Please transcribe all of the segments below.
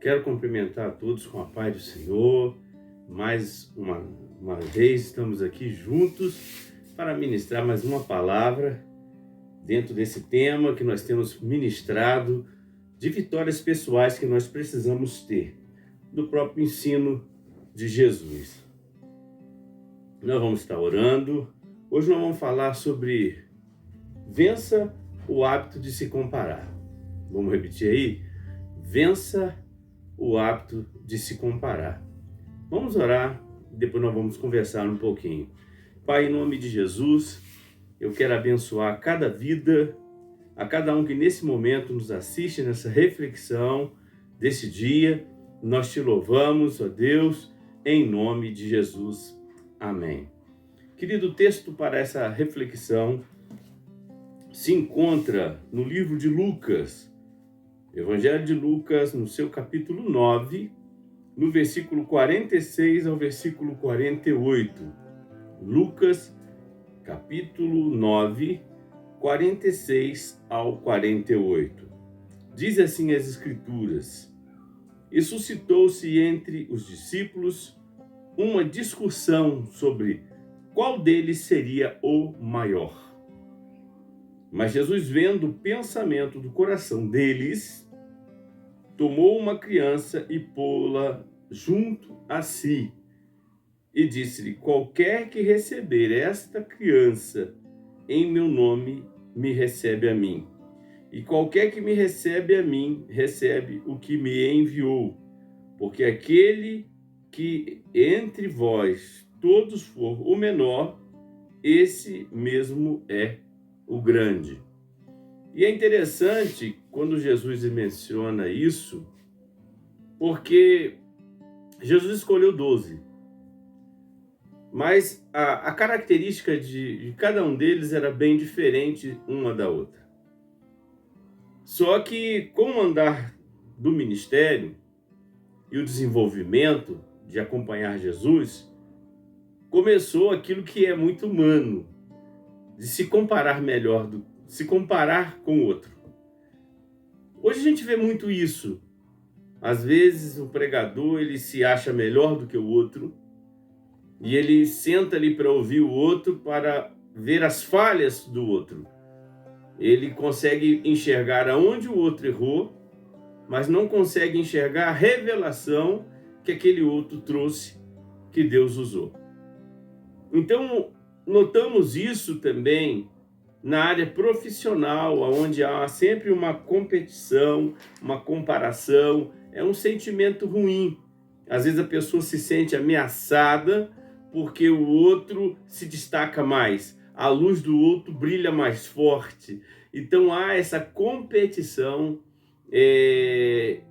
Quero cumprimentar a todos com a paz do Senhor. Mais uma vez estamos aqui juntos para ministrar mais uma palavra dentro desse tema que nós temos ministrado de vitórias pessoais que nós precisamos ter do próprio ensino de Jesus. Nós vamos estar orando. Hoje nós vamos falar sobre vença o hábito de se comparar. Vamos repetir aí? Vença o hábito de se comparar. Vamos orar e depois nós vamos conversar um pouquinho. Pai, em nome de Jesus, eu quero abençoar cada vida, a cada um que nesse momento nos assiste nessa reflexão desse dia. Nós te louvamos, ó Deus, em nome de Jesus. Amém. Querido, o texto para essa reflexão se encontra no livro de Lucas, Evangelho de Lucas, no seu capítulo 9, no versículo 46 ao versículo 48. Lucas, capítulo 9, 46 ao 48. Diz assim as Escrituras: E suscitou-se entre os discípulos uma discussão sobre qual deles seria o maior. Mas Jesus, vendo o pensamento do coração deles, tomou uma criança e pô-la junto a si, e disse-lhe: Qualquer que receber esta criança em meu nome, me recebe a mim. E qualquer que me recebe a mim, recebe o que me enviou. Porque aquele que entre vós todos for o menor, esse mesmo é o grande. E é interessante quando Jesus menciona isso, porque Jesus escolheu 12. Mas a característica de cada um deles era bem diferente uma da outra. Só que com o andar do ministério e o desenvolvimento de acompanhar Jesus, começou aquilo que é muito humano, de se comparar se comparar com o outro. Hoje a gente vê muito isso. Às vezes o pregador, ele se acha melhor do que o outro, e ele senta ali para ouvir o outro, para ver as falhas do outro. Ele consegue enxergar aonde o outro errou, mas não consegue enxergar a revelação que aquele outro trouxe, que Deus usou. Então, notamos isso também na área profissional, onde há sempre uma competição, uma comparação. É um sentimento ruim. Às vezes a pessoa se sente ameaçada porque o outro se destaca mais, a luz do outro brilha mais forte. Então há essa competição.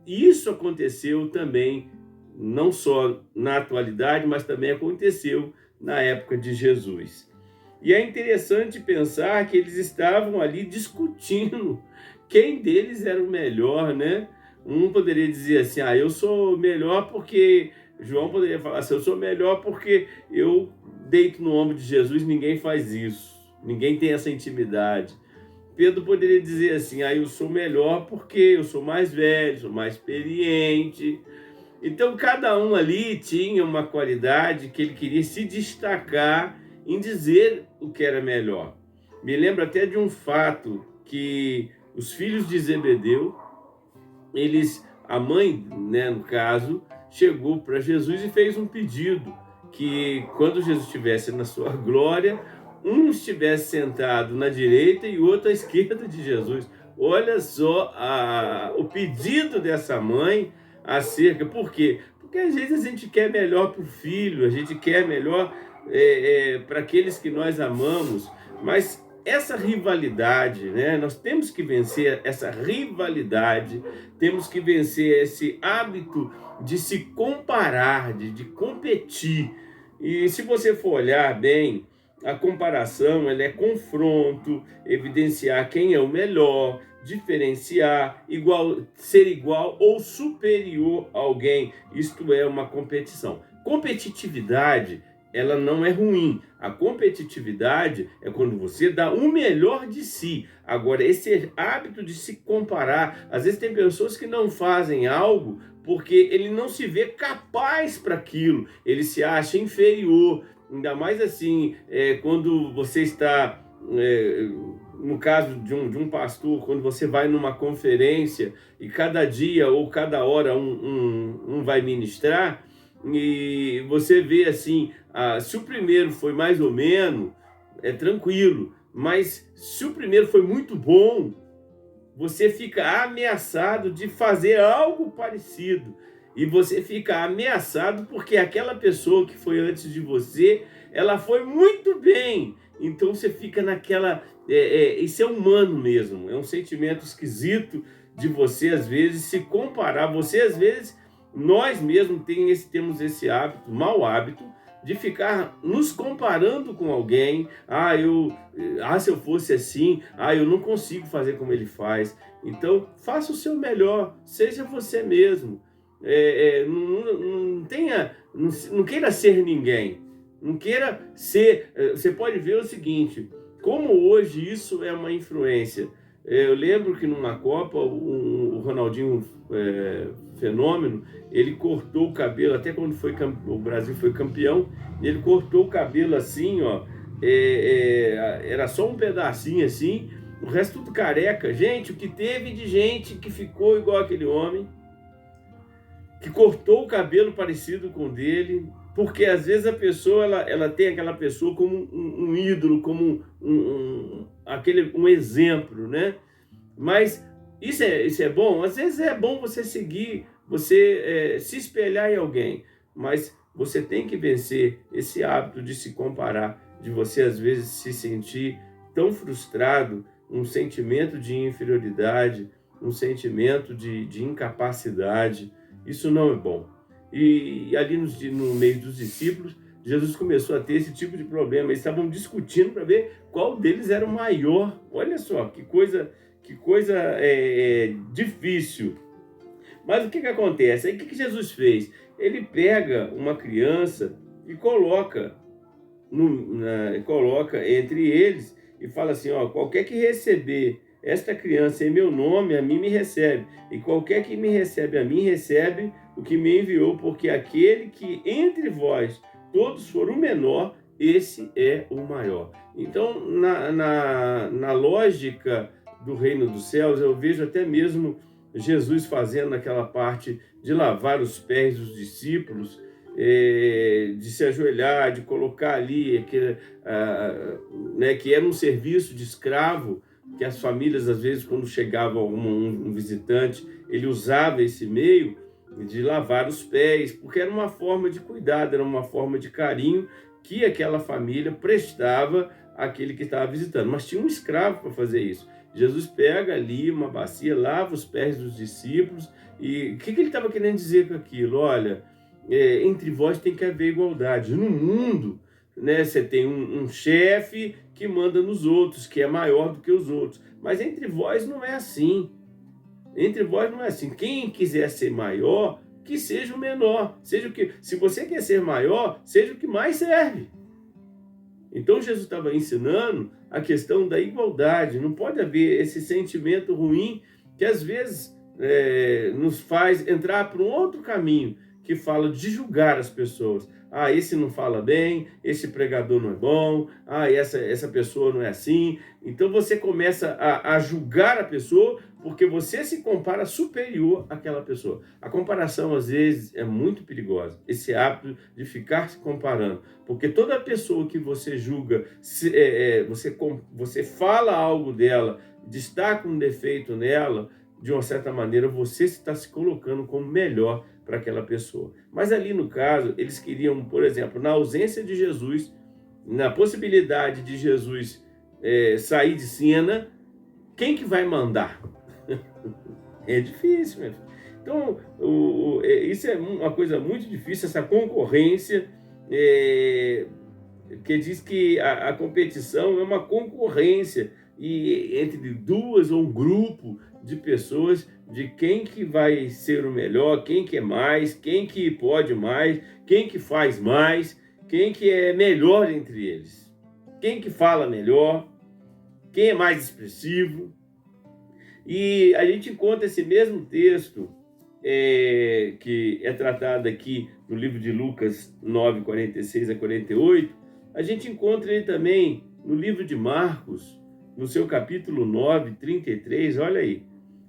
Isso aconteceu também, não só na atualidade, mas também aconteceu na época de Jesus. E é interessante pensar que eles estavam ali discutindo quem deles era o melhor, né? Um poderia dizer assim: eu sou melhor porque... João poderia falar assim: eu sou melhor porque eu deito no ombro de Jesus. Ninguém faz isso, ninguém tem essa intimidade. Pedro poderia dizer assim: eu sou melhor porque eu sou mais velho, sou mais experiente. Então cada um ali tinha uma qualidade que ele queria se destacar em dizer o que era melhor. Me lembro até de um fato que os filhos de Zebedeu, a mãe, né, no caso, chegou para Jesus e fez um pedido que quando Jesus estivesse na sua glória, um estivesse sentado na direita e o outro à esquerda de Jesus. Olha só o pedido dessa mãe acerca. Por quê? Porque às vezes a gente quer melhor para o filho, a gente quer melhor para aqueles que nós amamos, mas essa rivalidade, né? Nós temos que vencer essa rivalidade, temos que vencer esse hábito de se comparar, de competir. E se você for olhar bem, a comparação, ela é confronto, evidenciar quem é o melhor, diferenciar, ser igual ou superior a alguém. Isto é uma competição. Competitividade, ela não é ruim. A competitividade é quando você dá o melhor de si. Agora, esse hábito de se comparar, às vezes tem pessoas que não fazem algo porque ele não se vê capaz para aquilo, ele se acha inferior, ainda mais assim, quando você está, no caso de um pastor, quando você vai numa conferência e cada dia ou cada hora um vai ministrar, e você vê assim, se o primeiro foi mais ou menos, é tranquilo, mas se o primeiro foi muito bom, você fica ameaçado de fazer algo parecido. E você fica ameaçado porque aquela pessoa que foi antes de você, ela foi muito bem. Então você fica naquela... isso é humano mesmo, é um sentimento esquisito de você, às vezes, se comparar. Você, às vezes, nós mesmos temos esse hábito, mau hábito, de ficar nos comparando com alguém. Se eu fosse assim, eu não consigo fazer como ele faz. Então, faça o seu melhor, seja você mesmo. Não queira ser ninguém, não queira ser. Você pode ver o seguinte, como hoje isso é uma influência. Eu lembro que numa Copa, o Ronaldinho Fenômeno, ele cortou o cabelo, até quando o Brasil foi campeão, ele cortou o cabelo assim, ó, era só um pedacinho assim, o resto tudo careca. Gente, o que teve de gente que ficou igual aquele homem, que cortou o cabelo parecido com o dele, porque às vezes a pessoa, ela tem aquela pessoa como um ídolo, como um exemplo, né? Mas isso é bom? Às vezes é bom você seguir, você se espelhar em alguém, mas você tem que vencer esse hábito de se comparar, de você às vezes se sentir tão frustrado, um sentimento de inferioridade, um sentimento de incapacidade. Isso não é bom. E ali no meio dos discípulos, Jesus começou a ter esse tipo de problema. Eles estavam discutindo para ver qual deles era o maior. Olha só, que coisa difícil. Mas o que acontece? Aí o que Jesus fez? Ele pega uma criança e coloca entre eles e fala assim, qualquer que receber esta criança em meu nome, a mim me recebe. E qualquer que me recebe a mim, recebe o que me enviou, porque aquele que entre vós todos for o menor, esse é o maior. Então, na lógica do reino dos céus, eu vejo até mesmo Jesus fazendo aquela parte de lavar os pés dos discípulos, de se ajoelhar, de colocar ali que era um serviço de escravo, que as famílias, às vezes, quando chegava um visitante, ele usava esse meio de lavar os pés, porque era uma forma de cuidado, era uma forma de carinho que aquela família prestava àquele que estava visitando. Mas tinha um escravo para fazer isso. Jesus pega ali uma bacia, lava os pés dos discípulos, e o que ele estava querendo dizer com aquilo? Olha, entre vós tem que haver igualdade. No mundo, né, você tem um chefe que manda nos outros, que é maior do que os outros. Mas entre vós não é assim. Entre vós não é assim. Quem quiser ser maior, que seja o menor. Se você quer ser maior, seja o que mais serve. Então Jesus estava ensinando a questão da igualdade. Não pode haver esse sentimento ruim que às vezes nos faz entrar para um outro caminho, que fala de julgar as pessoas. Esse não fala bem, esse pregador não é bom, essa pessoa não é assim. Então você começa a julgar a pessoa porque você se compara superior àquela pessoa. A comparação, às vezes, é muito perigosa. Esse hábito de ficar se comparando. Porque toda pessoa que você julga, você fala algo dela, destaca um defeito nela, de uma certa maneira, você está se colocando como melhor para aquela pessoa. Mas ali no caso, eles queriam, por exemplo, na ausência de Jesus, na possibilidade de Jesus sair de cena, quem que vai mandar? É difícil, meu filho. Então, isso é uma coisa muito difícil, essa concorrência, que diz que a competição é uma concorrência entre duas ou um grupo de pessoas, de quem que vai ser o melhor, quem que é mais, quem que pode mais, quem que faz mais, quem que é melhor entre eles, quem que fala melhor, quem é mais expressivo. E a gente encontra esse mesmo texto que é tratada aqui no livro de Lucas 9, 46 a 48, a gente encontra ele também no livro de Marcos, no seu capítulo 9, 33, olha aí,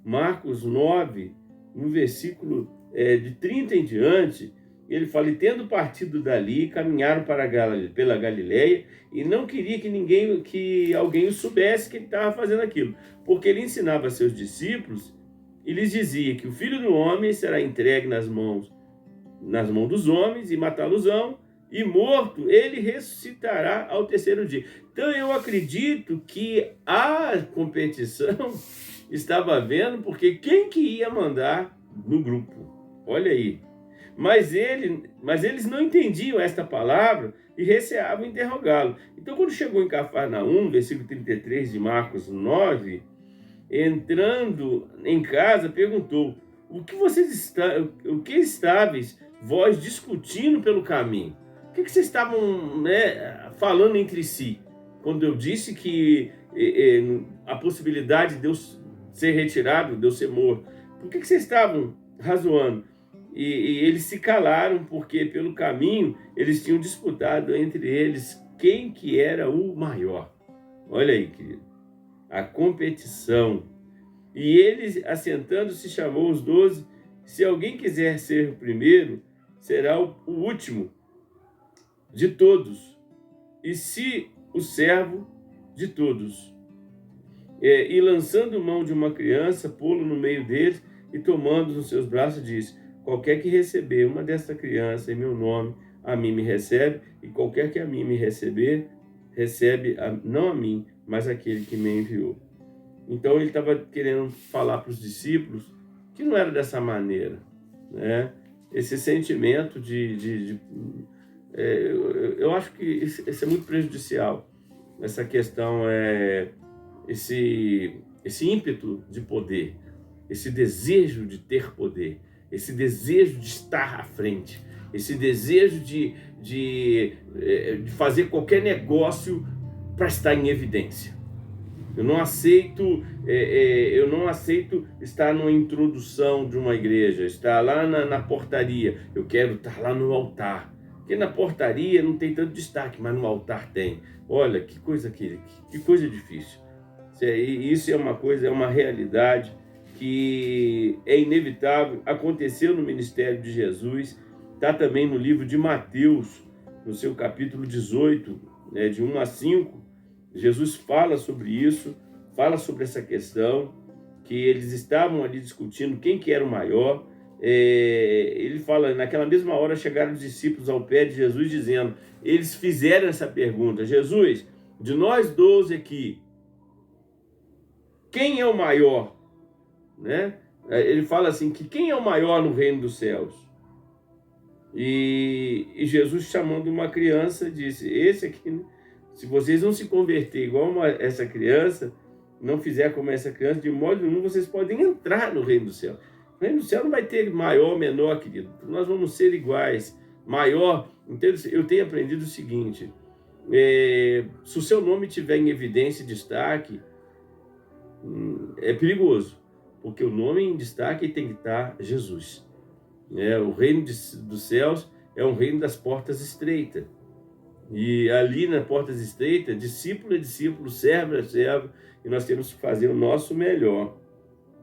Marcos 9, no versículo de 30 em diante, ele fala: e tendo partido dali, caminharam pela Galileia, e não queria que alguém o soubesse que ele estava fazendo aquilo, porque ele ensinava a seus discípulos e lhes dizia que o Filho do Homem será entregue nas mãos dos homens, e matá-los-ão, e morto, ele ressuscitará ao terceiro dia. Então eu acredito que a competição estava havendo, porque quem que ia mandar no grupo? Olha aí. Mas eles não entendiam esta palavra e receavam interrogá-lo. Então, quando chegou em Cafarnaum, versículo 33 de Marcos 9, entrando em casa, perguntou: o que estáveis vós discutindo pelo caminho? O que vocês estavam falando entre si? Quando eu disse que a possibilidade de Deus ser retirado, de Deus ser morto, por que vocês estavam razoando? E eles se calaram, porque pelo caminho eles tinham disputado entre eles quem que era o maior. Olha aí, querido, a competição. E ele, assentando-se, chamou os 12: se alguém quiser ser o primeiro, será o último de todos, e se o servo de todos. E lançando mão de uma criança, pô-lo no meio deles, e tomando nos seus braços, disse: qualquer que receber uma desta criança em meu nome, a mim me recebe, e qualquer que a mim me receber, recebe não a mim, mas aquele que me enviou. Então ele estava querendo falar para os discípulos que não era dessa maneira, né? Esse sentimento eu acho que isso é muito prejudicial. Essa questão esse ímpeto de poder, esse desejo de ter poder, esse desejo de estar à frente, esse desejo de fazer qualquer negócio para estar em evidência. Eu não aceito estar numa introdução de uma igreja, estar lá na portaria. Eu quero estar lá no altar. Porque na portaria não tem tanto destaque, mas no altar tem. Olha, que coisa difícil. Isso é uma realidade que é inevitável. Aconteceu no ministério de Jesus. Está também no livro de Mateus, no seu capítulo 18, de 1 a 5. Jesus fala sobre isso, fala sobre essa questão, que eles estavam ali discutindo quem que era o maior. Ele fala: naquela mesma hora chegaram os discípulos ao pé de Jesus, dizendo, eles fizeram essa pergunta: Jesus, de nós 12 aqui, quem é o maior? Né? Ele fala assim, que quem é o maior no reino dos céus? E Jesus, chamando uma criança, disse: esse aqui, se vocês não se converter igual essa criança, não fizer como essa criança, de modo nenhum vocês podem entrar no reino do céu. O reino do céu não vai ter maior ou menor, querido. Nós vamos ser iguais. Maior. Então, eu tenho aprendido o seguinte: se o seu nome estiver em evidência e destaque, é perigoso, porque o nome em destaque tem que estar Jesus. O reino dos céus é um reino das portas estreitas. E ali nas portas estreitas, discípulo é discípulo, servo é servo, e nós temos que fazer o nosso melhor.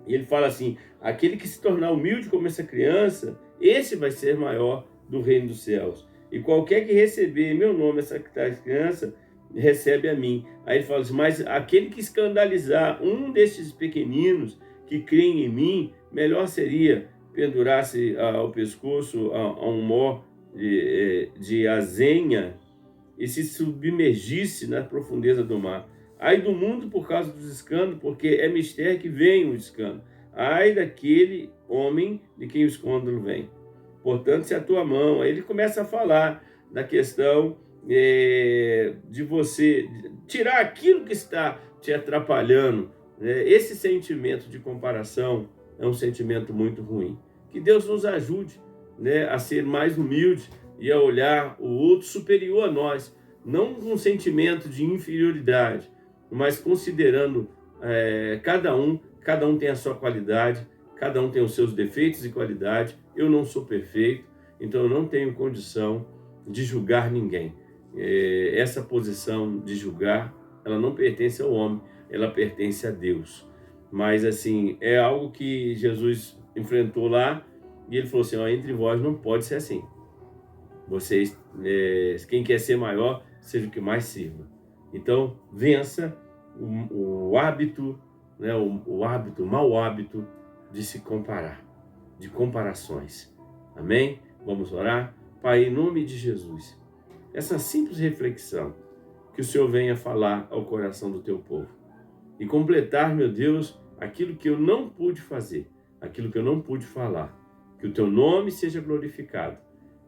E ele fala assim: aquele que se tornar humilde como essa criança, esse vai ser maior do reino dos céus. E qualquer que receber em meu nome essa criança, recebe a mim. Aí ele fala assim: mas aquele que escandalizar um destes pequeninos que creem em mim, melhor seria pendurar-se ao pescoço a um mó de azenha e se submergisse na profundeza do mar. Ai do mundo por causa dos escândalos, porque é mistério que vem o escândalo. Ai daquele homem de quem o escândalo vem. Portanto, se a tua mão... Aí ele começa a falar da questão de você tirar aquilo que está te atrapalhando. Esse sentimento de comparação é um sentimento muito ruim. Que Deus nos ajude a ser mais humilde e a olhar o outro superior a nós, não com um sentimento de inferioridade, mas considerando cada um tem a sua qualidade, Cada um tem os seus defeitos e qualidades. Eu não sou perfeito, então eu não tenho condição de julgar ninguém. Essa posição de julgar, ela não pertence ao homem, ela pertence a Deus. Mas assim, é algo que Jesus enfrentou lá e ele falou assim, ó, entre vós não pode ser assim. Vocês, quem quer ser maior, seja o que mais sirva. Então, vença o hábito, né, o mau hábito de se comparar, de comparações. Amém? Vamos orar? Pai, em nome de Jesus, essa simples reflexão, que o Senhor venha falar ao coração do teu povo e completar, meu Deus, aquilo que eu não pude fazer, aquilo que eu não pude falar. Que o teu nome seja glorificado,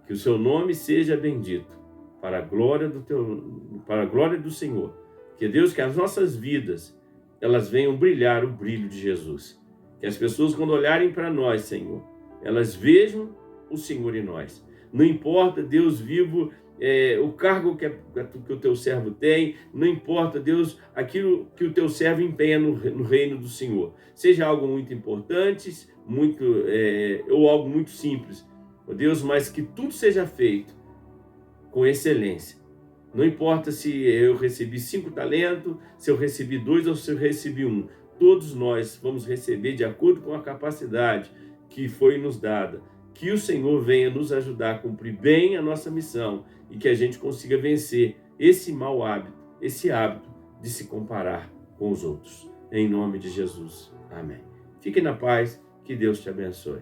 que o seu nome seja bendito, para a glória do Senhor. Que Deus, que as nossas vidas, elas venham brilhar o brilho de Jesus. Que as pessoas, quando olharem para nós, Senhor, elas vejam o Senhor em nós. Não importa, Deus vivo, o cargo que o teu servo tem, não importa, Deus, aquilo que o teu servo empenha no reino do Senhor. Seja algo muito importante, ou algo muito simples, ó Deus, mas que tudo seja feito com excelência. Não importa se eu recebi 5 talentos, se eu recebi 2 ou se eu recebi 1. Todos nós vamos receber de acordo com a capacidade que foi nos dada. Que o Senhor venha nos ajudar a cumprir bem a nossa missão e que a gente consiga vencer esse mau hábito, esse hábito de se comparar com os outros. Em nome de Jesus. Amém. Fique na paz, que Deus te abençoe.